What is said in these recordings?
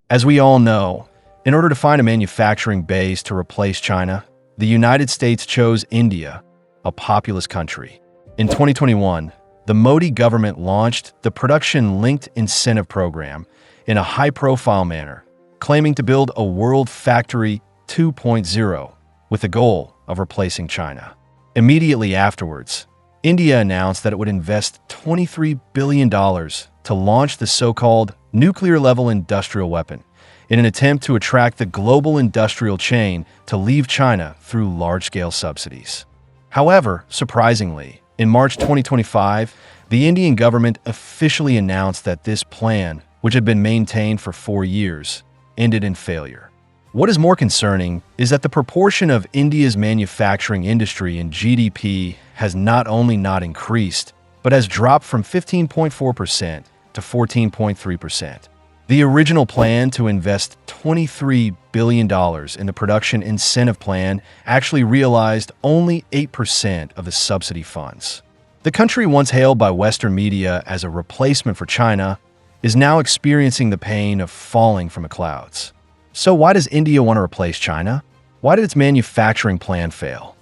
As we all know, in order to find a manufacturing base to replace China, the United States chose India, a populous country. In 2021, the Modi government launched the Production-Linked Incentive Program in a high-profile manner, claiming to build a World Factory 2.0 with the goal of replacing China. Immediately afterwards, India announced that it would invest $23 billion to launch the so-called nuclear-level industrial weapon in an attempt to attract the global industrial chain to leave China through large-scale subsidies. However, surprisingly, in March 2025, the Indian government officially announced that this plan, which had been maintained for 4 years, ended in failure. What is more concerning is that the proportion of India's manufacturing industry in GDP has not only not increased, but has dropped from 15.4% to 14.3%. The original plan to invest $23 billion in the production incentive plan actually realized only 8% of the subsidy funds. The country once hailed by Western media as a replacement for China is now experiencing the pain of falling from the clouds. So why does India want to replace China? Why did its manufacturing plan fail?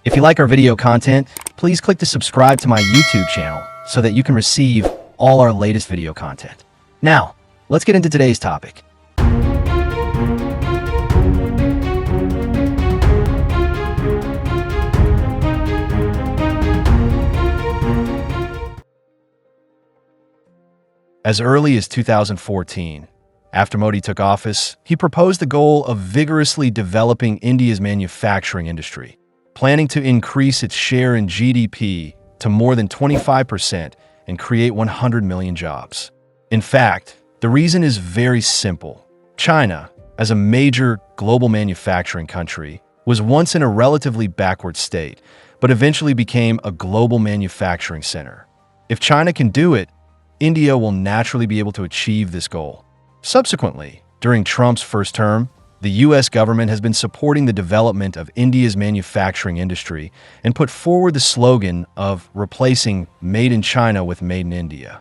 If you like our video content, please click to subscribe to my YouTube channel so that you can receive all our latest video content. Now, let's get into today's topic. As early as 2014, after Modi took office, he proposed the goal of vigorously developing India's manufacturing industry, planning to increase its share in GDP to more than 25% and create 100 million jobs. In fact, the reason is very simple. China, as a major global manufacturing country, was once in a relatively backward state, but eventually became a global manufacturing center. If China can do it, India will naturally be able to achieve this goal. Subsequently, during Trump's first term, the U.S. government has been supporting the development of India's manufacturing industry and put forward the slogan of replacing Made in China with Made in India.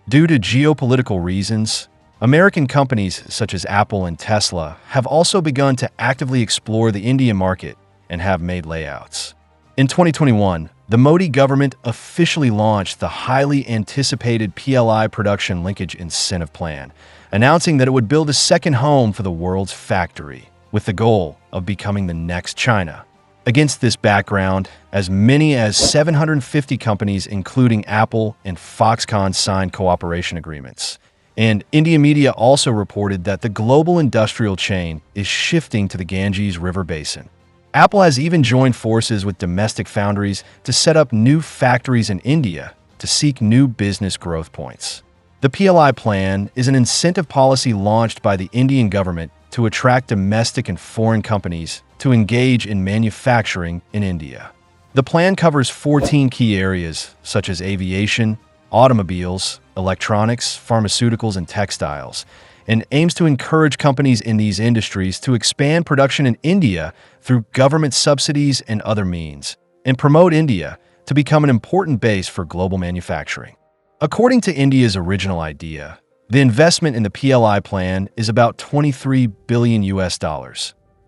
Due to geopolitical reasons, American companies such as Apple and Tesla have also begun to actively explore the Indian market and have made layouts. In 2021, the Modi government officially launched the highly anticipated PLI Production Linkage Incentive Plan, announcing that it would build a second home for the world's factory, with the goal of becoming the next China. Against this background, as many as 750 companies, including Apple and Foxconn, signed cooperation agreements. And Indian media also reported that the global industrial chain is shifting to the Ganges River basin. Apple has even joined forces with domestic foundries to set up new factories in India to seek new business growth points. The PLI plan is an incentive policy launched by the Indian government to attract domestic and foreign companies to engage in manufacturing in India. The plan covers 14 key areas such as aviation, automobiles, electronics, pharmaceuticals, and textiles, and aims to encourage companies in these industries to expand production in India through government subsidies and other means, and promote India to become an important base for global manufacturing. According to India's original idea, the investment in the PLI plan is about $23 billion,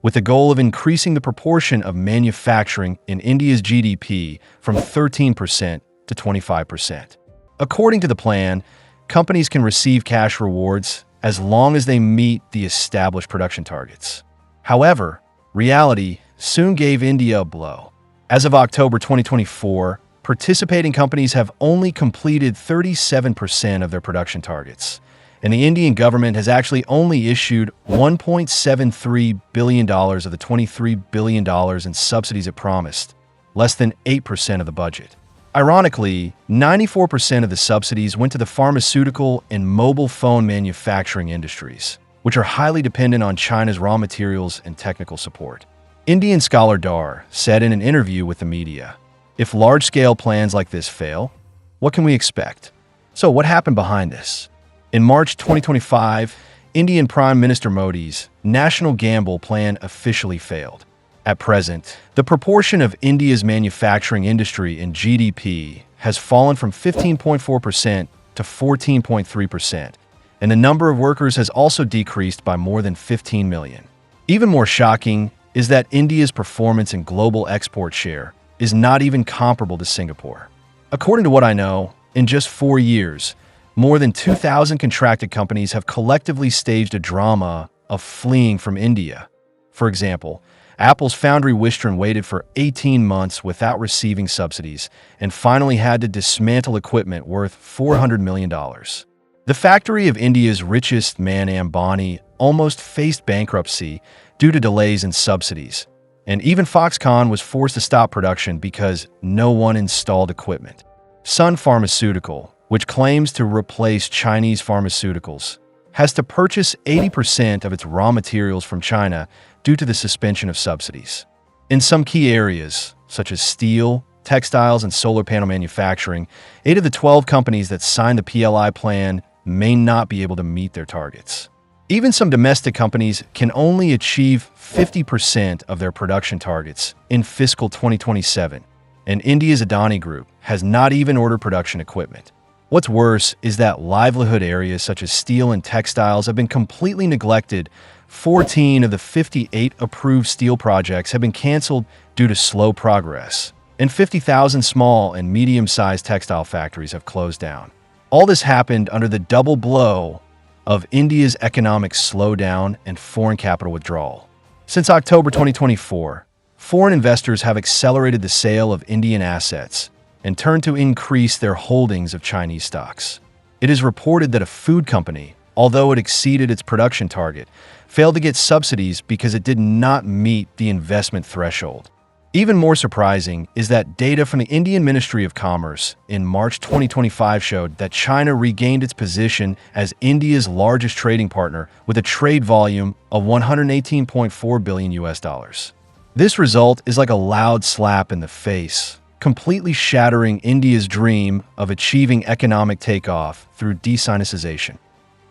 with the goal of increasing the proportion of manufacturing in India's GDP from 13% to 25%. According to the plan, companies can receive cash rewards as long as they meet the established production targets. However, reality soon gave India a blow. As of October 2024, participating companies have only completed 37% of their production targets, and the Indian government has actually only issued $1.73 billion of the $23 billion in subsidies it promised, less than 8% of the budget. Ironically, 94% of the subsidies went to the pharmaceutical and mobile phone manufacturing industries, which are highly dependent on China's raw materials and technical support. Indian scholar Dar said in an interview with the media, "If large-scale plans like this fail, what can we expect?" So what happened behind this? In March 2025, Indian Prime Minister Modi's National Gamble plan officially failed. At present, the proportion of India's manufacturing industry in GDP has fallen from 15.4% to 14.3%, and the number of workers has also decreased by more than 15 million. Even more shocking is that India's performance in global export share is not even comparable to Singapore. According to what I know, in just 4 years, more than 2,000 contracted companies have collectively staged a drama of fleeing from India. For example, Apple's foundry Wistron waited for 18 months without receiving subsidies and finally had to dismantle equipment worth $400 million. The factory of India's richest man, Ambani, almost faced bankruptcy due to delays in subsidies, and even Foxconn was forced to stop production because no one installed equipment. Sun Pharmaceutical, which claims to replace Chinese pharmaceuticals, has to purchase 80% of its raw materials from China due to the suspension of subsidies. In some key areas, such as steel, textiles, and solar panel manufacturing, 8 of the 12 companies that signed the PLI plan may not be able to meet their targets. Even some domestic companies can only achieve 50% of their production targets in fiscal 2027, and India's Adani Group has not even ordered production equipment. What's worse is that livelihood areas such as steel and textiles have been completely neglected. 14 of the 58 approved steel projects have been canceled due to slow progress, and 50,000 small and medium-sized textile factories have closed down. All this happened under the double blow of India's economic slowdown and foreign capital withdrawal. Since October 2024, foreign investors have accelerated the sale of Indian assets and turned to increase their holdings of Chinese stocks. It is reported that a food company, although it exceeded its production target, failed to get subsidies because it did not meet the investment threshold. Even more surprising is that data from the Indian Ministry of Commerce in March 2025 showed that China regained its position as India's largest trading partner with a trade volume of $118.4 billion. This result is like a loud slap in the face, completely shattering India's dream of achieving economic takeoff through de-Sinicization.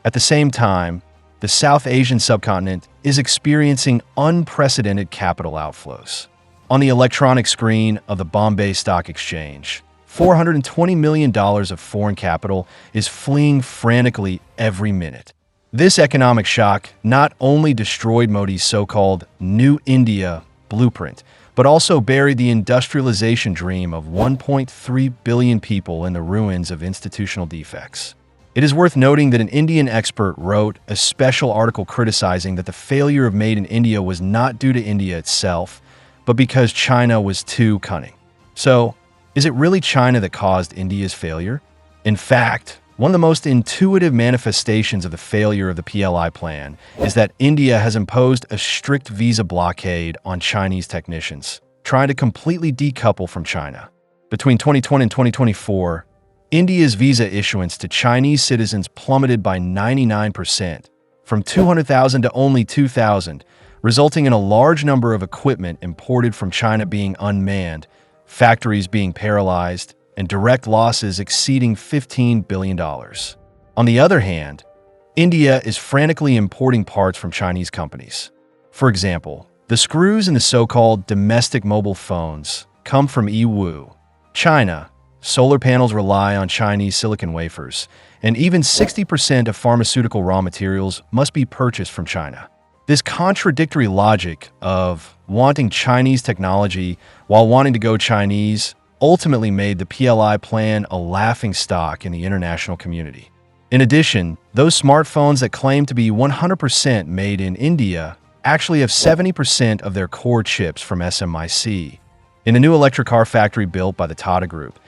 At the same time, the South Asian subcontinent is experiencing unprecedented capital outflows. On the electronic screen of the Bombay Stock Exchange, $420 million of foreign capital is fleeing frantically every minute. This economic shock not only destroyed Modi's so-called New India blueprint, but also buried the industrialization dream of 1.3 billion people in the ruins of institutional defects. It is worth noting that an Indian expert wrote a special article criticizing that the failure of Made in India was not due to India itself, but because China was too cunning. So, is it really China that caused India's failure? In fact, one of the most intuitive manifestations of the failure of the PLI plan is that India has imposed a strict visa blockade on Chinese technicians, trying to completely decouple from China. Between 2020 and 2024, India's visa issuance to Chinese citizens plummeted by 99%, from 200,000 to only 2,000, resulting in a large number of equipment imported from China being unmanned, factories being paralyzed, and direct losses exceeding $15 billion. On the other hand, India is frantically importing parts from Chinese companies. For example, the screws in the so-called domestic mobile phones come from Yiwu, China. Solar panels rely on Chinese silicon wafers, and even 60% of pharmaceutical raw materials must be purchased from China. This contradictory logic of wanting Chinese technology while wanting to go Chinese ultimately made the PLI plan a laughingstock in the international community. In addition, those smartphones that claim to be 100% made in India actually have 70% of their core chips from SMIC. In a new electric car factory built by the Tata Group,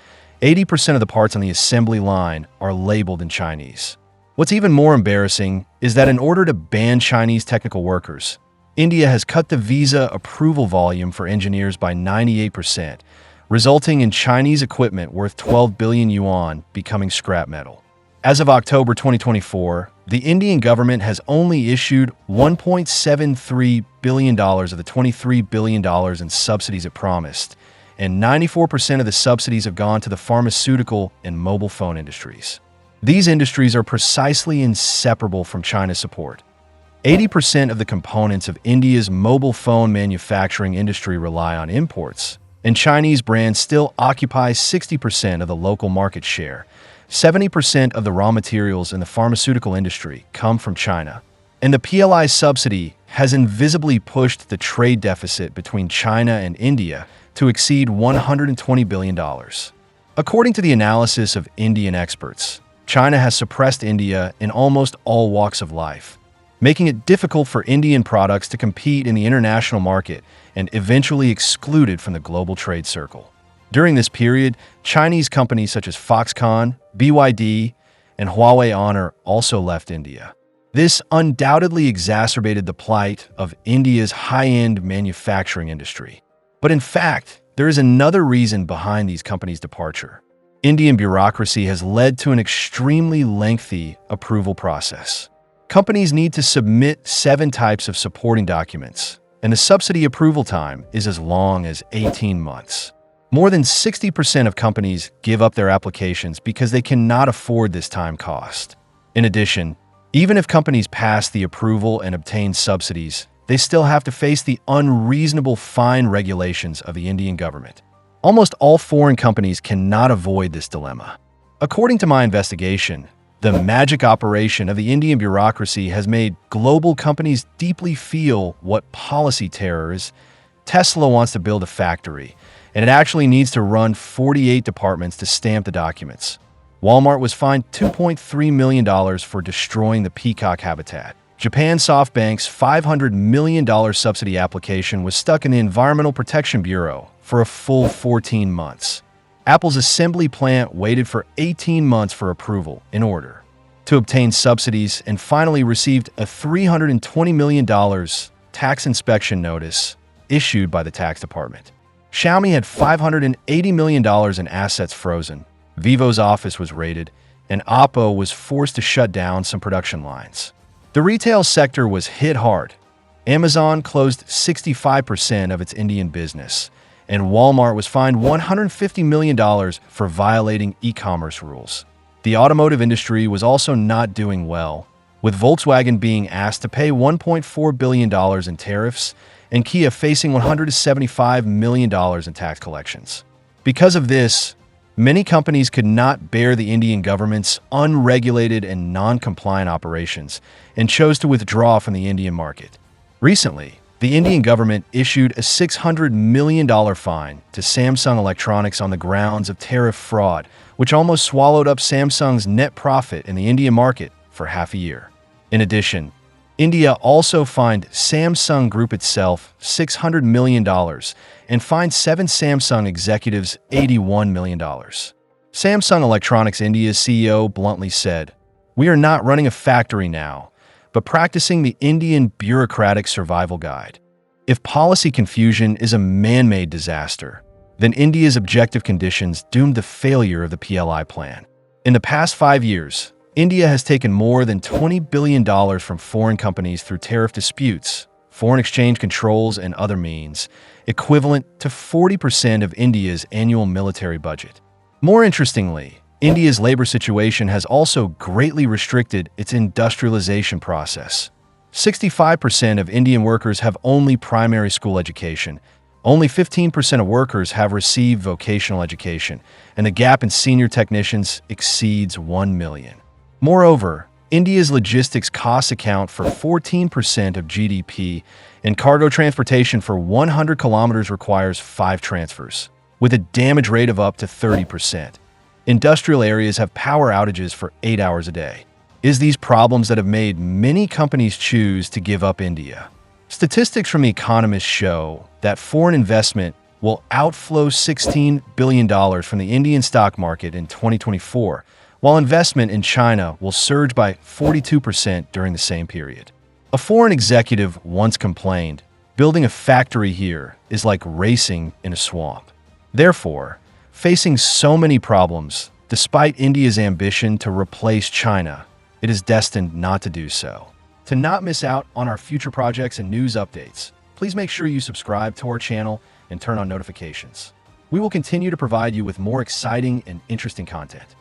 80% of the parts on the assembly line are labeled in Chinese. What's even more embarrassing is that in order to ban Chinese technical workers, India has cut the visa approval volume for engineers by 98%, resulting in Chinese equipment worth 12 billion yuan becoming scrap metal. As of October 2024, the Indian government has only issued $1.73 billion of the $23 billion in subsidies it promised, and 94% of the subsidies have gone to the pharmaceutical and mobile phone industries. These industries are precisely inseparable from China's support. 80% of the components of India's mobile phone manufacturing industry rely on imports, and Chinese brands still occupy 60% of the local market share, 70% of the raw materials in the pharmaceutical industry come from China, and the PLI subsidy has invisibly pushed the trade deficit between China and India to exceed $120 billion. According to the analysis of Indian experts, China has suppressed India in almost all walks of life, making it difficult for Indian products to compete in the international market and eventually excluded from the global trade circle. During this period, Chinese companies such as Foxconn, BYD, and Huawei Honor also left India. This undoubtedly exacerbated the plight of India's high-end manufacturing industry. But in fact, there is another reason behind these companies' departure. Indian bureaucracy has led to an extremely lengthy approval process. Companies need to submit 7 types of supporting documents, and the subsidy approval time is as long as 18 months. More than 60% of companies give up their applications because they cannot afford this time cost. In addition, even if companies pass the approval and obtain subsidies, they still have to face the unreasonable fine regulations of the Indian government. Almost all foreign companies cannot avoid this dilemma. According to my investigation, the magic operation of the Indian bureaucracy has made global companies deeply feel what policy terror is. Tesla wants to build a factory, and it actually needs to run 48 departments to stamp the documents. Walmart was fined $2.3 million for destroying the peacock habitat. Japan SoftBank's $500 million subsidy application was stuck in the Environmental Protection Bureau for a full 14 months. Apple's assembly plant waited for 18 months for approval in order to obtain subsidies and finally received a $320 million tax inspection notice issued by the tax department. Xiaomi had $580 million in assets frozen. Vivo's office was raided, and Oppo was forced to shut down some production lines. The retail sector was hit hard. Amazon closed 65% of its Indian business, and Walmart was fined $150 million for violating e-commerce rules. The automotive industry was also not doing well, with Volkswagen being asked to pay $1.4 billion in tariffs and Kia facing $175 million in tax collections. Because of this, many companies could not bear the Indian government's unregulated and non-compliant operations and chose to withdraw from the Indian market. Recently, the Indian government issued a $600 million fine to Samsung Electronics on the grounds of tariff fraud, which almost swallowed up Samsung's net profit in the Indian market for half a year. In addition, India also fined Samsung Group itself $600 million and fined 7 Samsung executives $81 million. Samsung Electronics India's CEO bluntly said, "We are not running a factory now, but practicing the Indian bureaucratic survival guide. If policy confusion is a man-made disaster, then India's objective conditions doomed the failure of the PLI plan." In the past 5 years, India has taken more than $20 billion from foreign companies through tariff disputes, foreign exchange controls, and other means, equivalent to 40% of India's annual military budget. More interestingly, India's labor situation has also greatly restricted its industrialization process. 65% of Indian workers have only primary school education, only 15% of workers have received vocational education, and the gap in senior technicians exceeds 1 million. Moreover, India's logistics costs account for 14% of GDP, and cargo transportation for 100 kilometers requires 5 transfers, with a damage rate of up to 30%. Industrial areas have power outages for 8 hours a day. It's these problems that have made many companies choose to give up India. Statistics from The Economist show that foreign investment will outflow $16 billion from the Indian stock market in 2024, while investment in China will surge by 42% during the same period. A foreign executive once complained, "Building a factory here is like racing in a swamp." Therefore, facing so many problems, despite India's ambition to replace China, it is destined not to do so. To not miss out on our future projects and news updates, please make sure you subscribe to our channel and turn on notifications. We will continue to provide you with more exciting and interesting content.